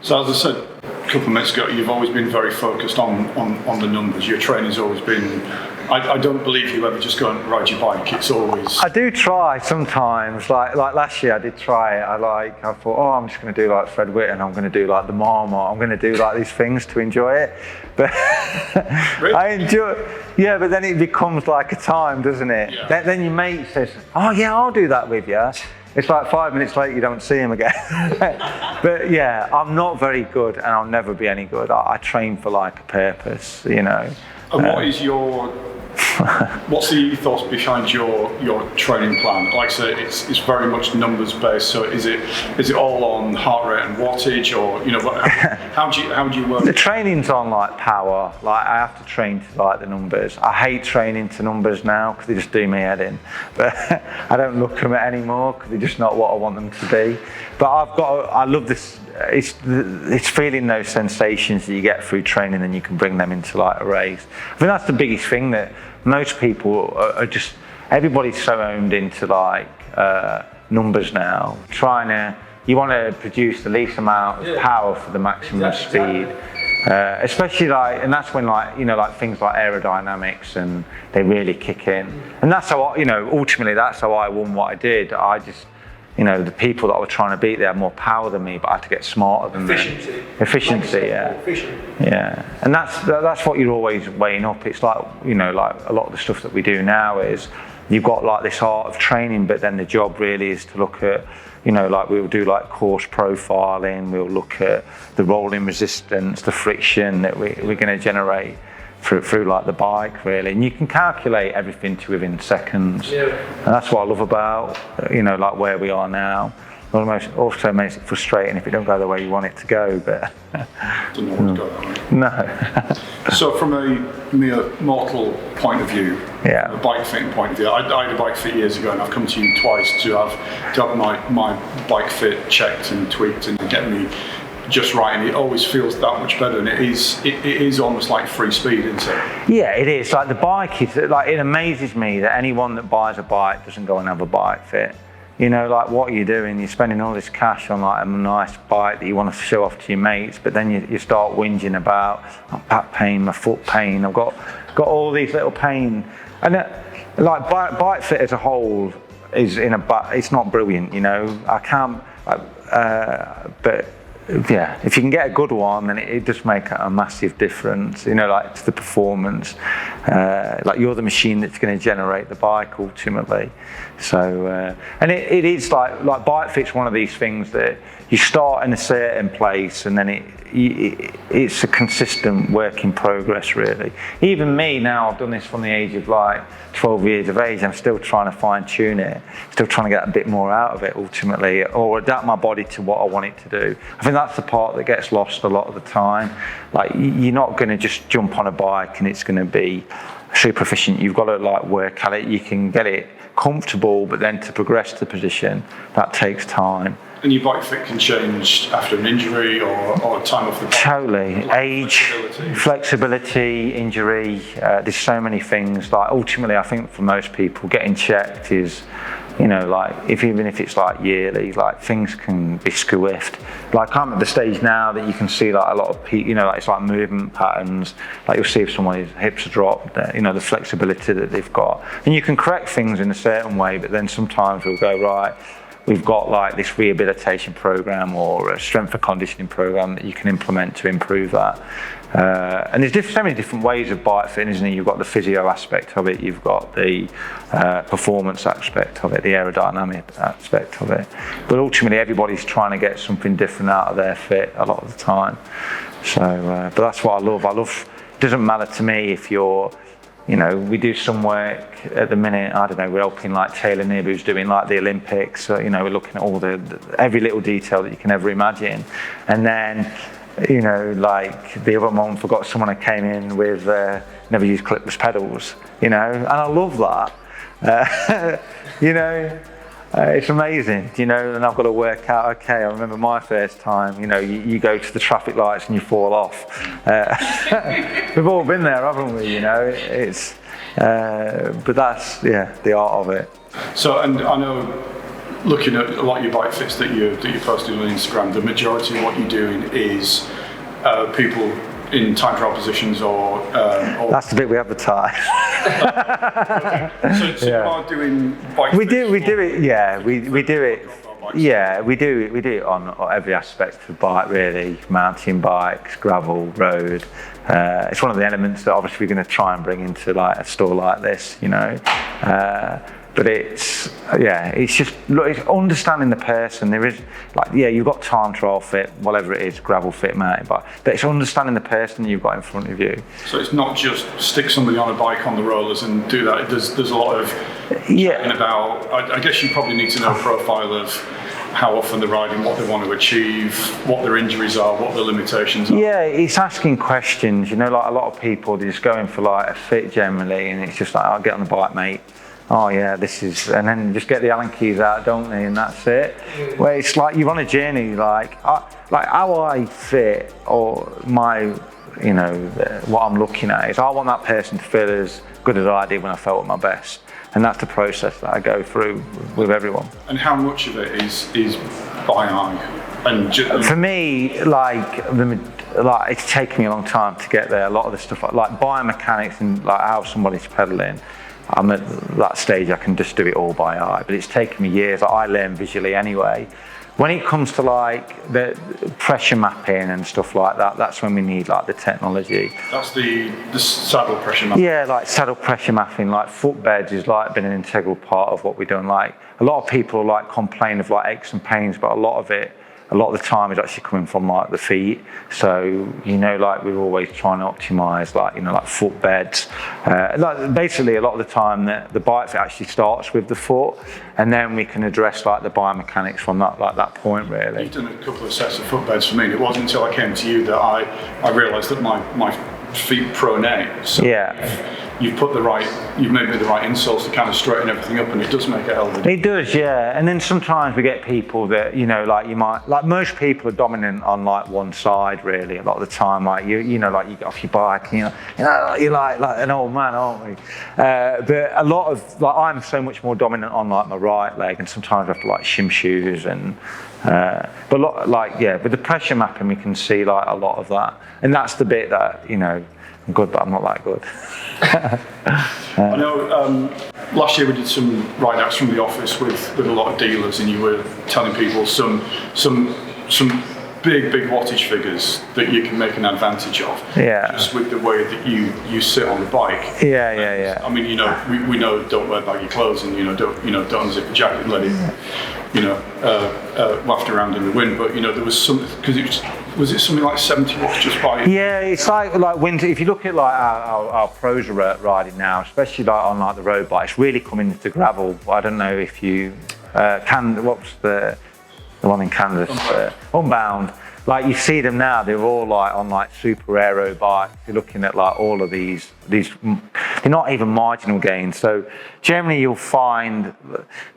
So as I said a couple of minutes ago, you've always been very focused on the numbers. Your training's always been, I don't believe you ever just go and ride your bike. It's always... I do try sometimes, like last year I did try it. I thought, oh, I'm just going to do like Fred Whitten, I'm going to do like the Marmot, I'm going to do like these things to enjoy it. But Really? I enjoy, yeah, but then it becomes like a time, doesn't it? Yeah. Then your mate says, oh yeah, I'll do that with you. It's like 5 minutes later, you don't see him again. But yeah, I'm not very good and I'll never be any good. I train for like a purpose, you know. And what is your... what's the ethos behind your training plan? Like I say, it's very much numbers based. So is it all on heart rate and wattage, or you know, how do you work? The training's on like power. Like I have to train to like the numbers. I hate training to numbers now because they just do me head in. But I don't look at them anymore because they're just not what I want them to be. But I love this. It's feeling those sensations that you get through training, and you can bring them into like a race. I think that's the biggest thing that most people are just, everybody's so owned into like numbers now. You want to produce the least amount of power for the maximum speed. Especially like, and that's when like, you know, like things like aerodynamics and they really kick in. And that's how I, you know, ultimately that's how I won what I did. I just, you know, the people that I was trying to beat, they had more power than me, but I had to get smarter than them. Efficiency, yeah. Efficient. Yeah, and that's what you're always weighing up. It's like, you know, like a lot of the stuff that we do now is you've got like this art of training, but then the job really is to look at, you know, like we'll do like course profiling, we'll look at the rolling resistance, the friction that we're going to generate through like the bike really, and you can calculate everything to within seconds. Yeah. And that's what I love about, you know, like where we are now. Almost also makes it frustrating if it don't go the way you want it to go, but Doesn't want to go that way. no. So from a mere mortal point of view, Yeah. a bike fitting point of view, I had a bike fit years ago, and I've come to you twice to have my bike fit checked and tweaked and get me just right, and it always feels that much better, and it is almost like free speed, isn't it? Yeah, it is. Like the bike is like, it amazes me that anyone that buys a bike doesn't go and have a bike fit. You know, like what are you doing? You're spending all this cash on like a nice bike that you want to show off to your mates, but then you start whinging about back pain, my foot pain, I've got all these little pain. And like bike fit as a whole is it's not brilliant, you know. I can't, but yeah, if you can get a good one, then it does make a massive difference, you know, like to the performance. Like you're the machine that's going to generate the bike ultimately. So, and it is like bike fit's one of these things that you start in a certain place, and then it's a consistent work in progress really. Even me now, I've done this from the age of like 12 years of age, I'm still trying to fine tune it, still trying to get a bit more out of it ultimately, or adapt my body to what I want it to do. I think that's the part that gets lost a lot of the time. Like you're not going to just jump on a bike and it's going to be super efficient. You've got to like work at it. You can get it comfortable, but then to progress the position, that takes time. And your bike fit can change after an injury or time off the bike. Totally. Age, flexibility, injury, there's so many things. Like ultimately, I think for most people, getting checked is, you know, like even if it's like yearly, like things can be squiffed. Like I'm at the stage now that you can see like a lot of people, you know, like it's like movement patterns. Like you'll see if someone's hips are dropped, you know, the flexibility that they've got. And you can correct things in a certain way, but then sometimes we'll go, right, we've got like this rehabilitation program or a strength and conditioning program that you can implement to improve that. And there's so many different ways of bike fitting, isn't it? You've got the physio aspect of it, you've got the performance aspect of it, the aerodynamic aspect of it. But ultimately, everybody's trying to get something different out of their fit a lot of the time. So, but that's what I love. It doesn't matter to me if you're, you know, we do some work at the minute, I don't know, we're helping like Taylor Nib, who's doing like the Olympics, you know, we're looking at all every little detail that you can ever imagine. And then, you know, like the other month I got someone that came in with never used clipless pedals, you know, and I love that. You know, it's amazing, you know, and I've got to work out, okay, I remember my first time, you know, you go to the traffic lights and you fall off. We've all been there, haven't we, you know, it's, but that's, yeah, the art of it. So, and I know looking at a lot of your bike fits that you posted on Instagram, the majority of what you're doing is people in time trial positions or that's the bit we advertise. Okay. So you are doing bike fits? We do it. Yeah, we do it. Yeah, we do it on every aspect of the bike, really. Mountain bikes, gravel, road. It's one of the elements that obviously we're going to try and bring into like a store like this, you know. But it's just it's understanding the person. There is you've got time trial fit, whatever it is, gravel fit, mountain bike, but it's understanding the person you've got in front of you. So it's not just stick somebody on a bike on the rollers and do that. There's a lot of chatting about. I guess you probably need to know a profile of how often they're riding, what they want to achieve, what their injuries are, what their limitations are. Yeah, it's asking questions. You know, like a lot of people, they're just going for like a fit generally, and it's just like, I'll get on the bike, mate. Oh yeah, this is, and then just get the Allen keys out, don't they? And that's it. Where it's like you're on a journey, like how I fit or my, what I'm looking at is I want that person to feel as good as I did when I felt at my best, and that's the process that I go through with everyone. And how much of it is by eye? And for me, it's taken me a long time to get there. A lot of the stuff like biomechanics and like how somebody's pedaling. I'm at that stage I can just do it all by eye, but it's taken me years. I learn visually anyway. When it comes to like the pressure mapping and stuff like that, that's when we need like the technology. That's the saddle pressure mapping. Yeah, like saddle pressure mapping, like footbeds is like been an integral part of what we're doing. Like a lot of people like complain of like aches and pains, but a lot of the time is actually coming from like the feet. So like we're always trying to optimize like like footbeds. Like basically a lot of the time the bike fit actually starts with the foot, and then we can address like the biomechanics from that point really. You've done a couple of sets of footbeds for me, and it wasn't until I came to you that I realised that my feet pronate. So yeah. You've made me the right insoles to kind of straighten everything up, and it does make a hell of a difference. It does, yeah. And then sometimes we get people that, like you might, like most people are dominant on like one side really a lot of the time. Like you get off your bike and you're like an old man, aren't we? But a lot of, like I'm so much more dominant on like my right leg, and sometimes I have to like shim shoes and, but with the pressure mapping we can see like a lot of that. And that's the bit that, I'm good, but I'm not that good. I know last year we did some ride-outs from the office with a lot of dealers, and you were telling people some big wattage figures that you can make an advantage of. Yeah. Just with the way that you sit on the bike. Yeah. I mean, we know don't wear baggy clothes, and don't unzip a jacket and let it waft around in the wind. But there was some, because was it something like 70 watts just by? Yeah, it's like winter. If you look at like our pros are riding now, especially like on like the road bike, it's really coming into gravel. I don't know if you what's the one in Kansas? Unbound. Like you see them now, they're all like on like super aero bikes. You're looking at like all of these, they're not even marginal gains. So generally you'll find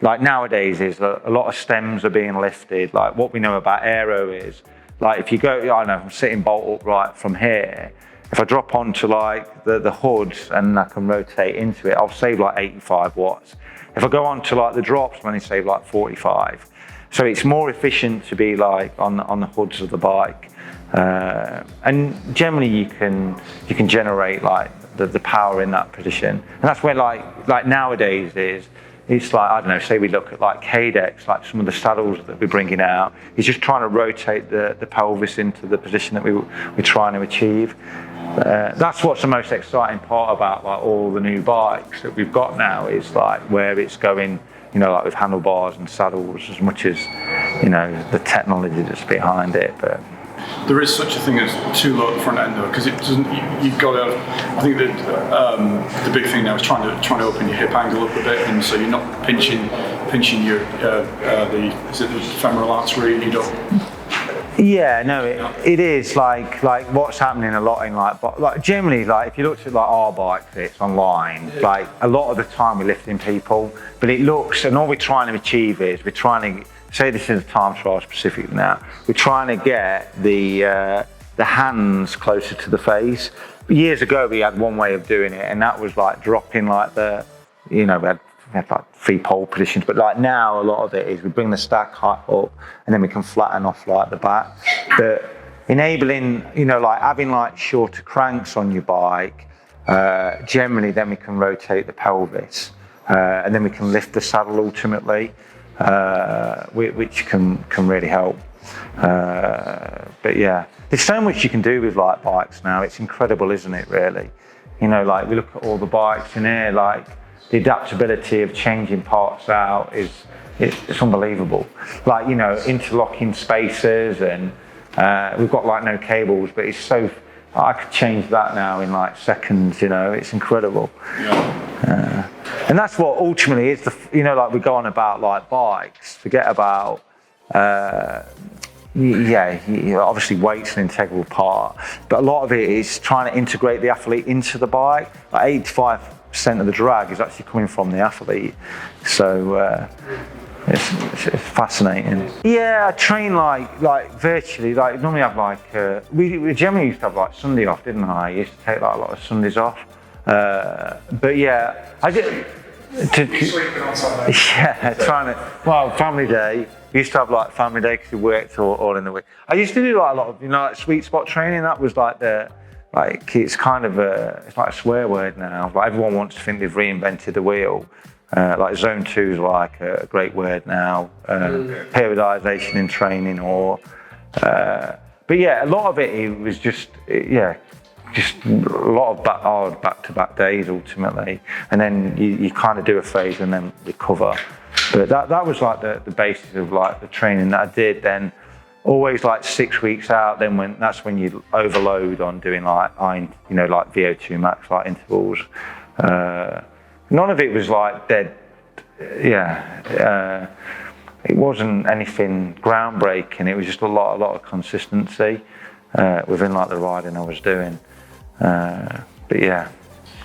like nowadays is a lot of stems are being lifted. Like what we know about aero is, like if you go, I don't know, I'm sitting bolt upright from here, if I drop onto like the hood and I can rotate into it, I'll save like 85 watts. If I go onto like the drops, I'm only save like 45. So it's more efficient to be like on the hoods of the bike. And generally you can generate like the power in that position. And that's where like nowadays it's like, I don't know, say we look at like KDEX, like some of the saddles that we're bringing out, it's just trying to rotate the pelvis into the position that we're trying to achieve. That's what's the most exciting part about like all the new bikes that we've got now, is like where it's going, like with handlebars and saddles, as much as, the technology that's behind it. But there is such a thing as too low at the front end though, because it doesn't. You've got to. I think that the big thing now is trying to open your hip angle up a bit, and so you're not pinching your the femoral artery. You don't. Yeah, no, it is like what's happening a lot in like generally, like if you looked at like our bike fits online, like a lot of the time we're lifting people, but it looks, and all we're trying to achieve is we're trying to say, this is a time trial specifically now, we're trying to get the hands closer to the face. Years ago we had one way of doing it, and that was like dropping like we had we had like 3 pole positions, but like now a lot of it is we bring the stack height up and then we can flatten off like the back. But enabling, like having like shorter cranks on your bike, generally then we can rotate the pelvis and then we can lift the saddle ultimately, which can really help. But yeah, there's so much you can do with like bikes now. It's incredible, isn't it, really? Like we look at all the bikes in here, like the adaptability of changing parts out it's unbelievable. Like, interlocking spacers, and we've got like no cables, but it's so, I could change that now in like seconds, it's incredible. Yeah. And that's what ultimately is like we go on about like bikes, forget about, obviously weight's an integral part, but a lot of it is trying to integrate the athlete into the bike. Like 85% of the drag is actually coming from the athlete. So it's fascinating. Yeah, I train like virtually, like normally I have like, we generally used to have like Sunday off, didn't I? I used to take like a lot of Sundays off. But yeah, I did. Sleeping on Sunday. Yeah, family day. We used to have like family day because we worked all in the week. I used to do like a lot of, like sweet spot training. That was like it's kind of it's like a swear word now. Like everyone wants to think they've reinvented the wheel. Like zone 2 is like a great word now. Periodization in training but yeah, a lot of it was just a lot of hard back-to-back days ultimately, and then you kind of do a phase and then recover. But that was like the basis of like the training that I did. Then always like 6 weeks out, then that's when you overload on doing like like VO2 max like intervals. None of it was like dead. It wasn't anything groundbreaking. It was just a lot of consistency within like the riding I was doing. But yeah,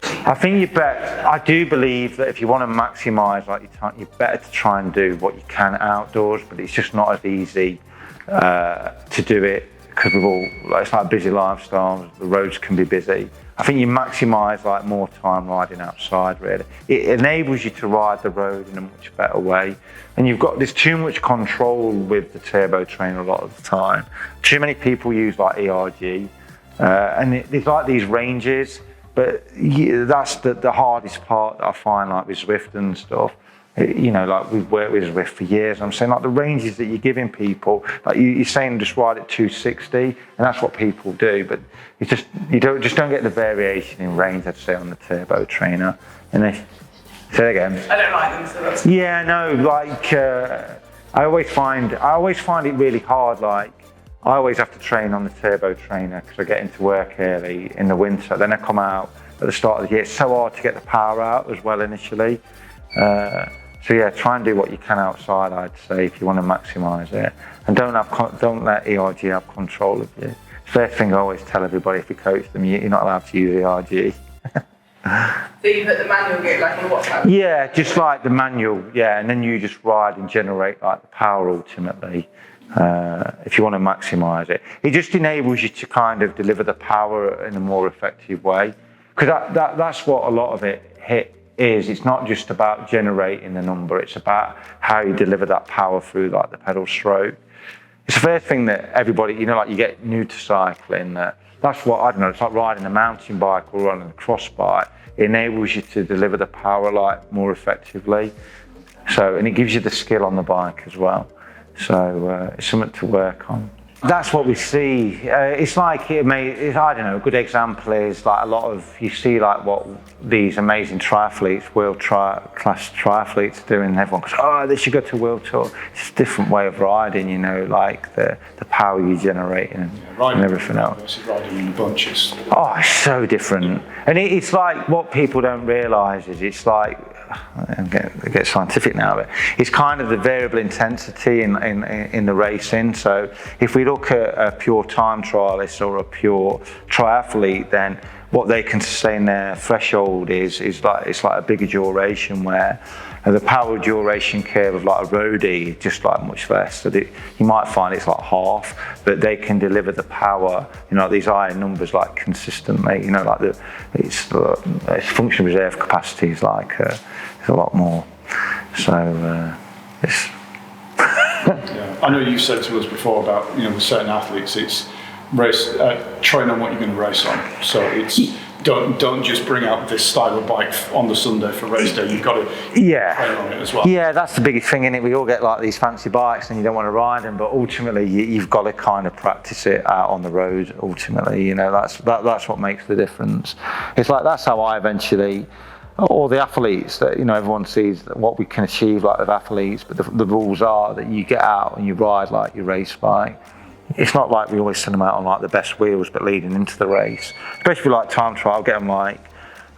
I think I do believe that if you want to maximise like your time, you're better to try and do what you can outdoors, but it's just not as easy to do it because it's like busy lifestyles, the roads can be busy. I think you maximise like more time riding outside really. It enables you to ride the road in a much better way, and there's too much control with the turbo train a lot of the time. Too many people use like ERG, and there's like these ranges, but that's the hardest part that I find like with Zwift and stuff. Like we've worked with Zwift for years. I'm saying like the ranges that you're giving people, like you're saying just ride at 260, and that's what people do. But you don't get the variation in range, I'd say, on the turbo trainer. And they say it again. I don't like them, so that's. Yeah, no, like I always find it really hard. Like I always have to train on the turbo trainer because I get into work early in the winter. Then I come out at the start of the year. It's so hard to get the power out as well initially. So yeah, try and do what you can outside, I'd say, if you want to maximise it, and don't let ERG have control of you. First thing I always tell everybody if you coach them, you're not allowed to use ERG. So you put the manual gear like on WhatsApp? Yeah, just like the manual, yeah, and then you just ride and generate like the power ultimately. If you want to maximise it, it just enables you to kind of deliver the power in a more effective way, because that's what a lot of it is. It's not just about generating the number, it's about how you deliver that power through like the pedal stroke. It's the first thing that everybody, like you get new to cycling, that's what, I don't know, it's like riding a mountain bike or running a cross bike. It enables you to deliver the power like more effectively. And it gives you the skill on the bike as well. So it's something to work on. That's what we see. It's like I don't know, a good example is like you see like what these amazing triathletes, class triathletes do, and everyone goes, oh, they should go to World Tour. It's a different way of riding, like the power you generate and everything else. Versus riding in bunches. Oh, it's so different. And it's like what people don't realise is it's like, I'm getting a bit scientific now, but it's kind of the variable intensity in the racing. So if we look at a pure time trialist or a pure triathlete, then what they can sustain their threshold is like it's like a bigger duration, where And the power duration curve of like a roadie is just like much less. So you might find it's like half, but they can deliver the power, you know, these higher numbers like consistently, you know, like its function reserve capacity is like it's a lot more. So it's. Yeah. I know you said to us before about, you know, with certain athletes, it's train on what you're going to race on. So it's don't just bring out this style of bike on the Sunday for race day. You've got to train on it as well. Yeah, that's the biggest thing, innit? We all get like these fancy bikes and you don't want to ride them, but ultimately you've got to kind of practice it out on the road. Ultimately, you know, that's what makes the difference. It's like that's how I eventually. All the athletes that, you know, everyone sees what we can achieve like with athletes, but the rules are that you get out and you ride like your race bike. It's not like we always send them out on like the best wheels, but leading into the race, especially like time trial, get them like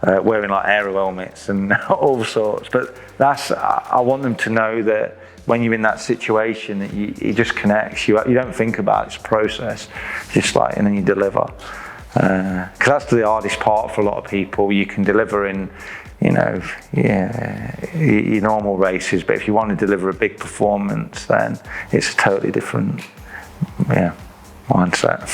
wearing like aero helmets and all sorts. But I want them to know that when you're in that situation, that you just connects. You don't think about it, it's a process, just like, and then you deliver. Because that's the hardest part for a lot of people. You can deliver in, you know, your normal races, but if you want to deliver a big performance, then it's a totally different, mindset.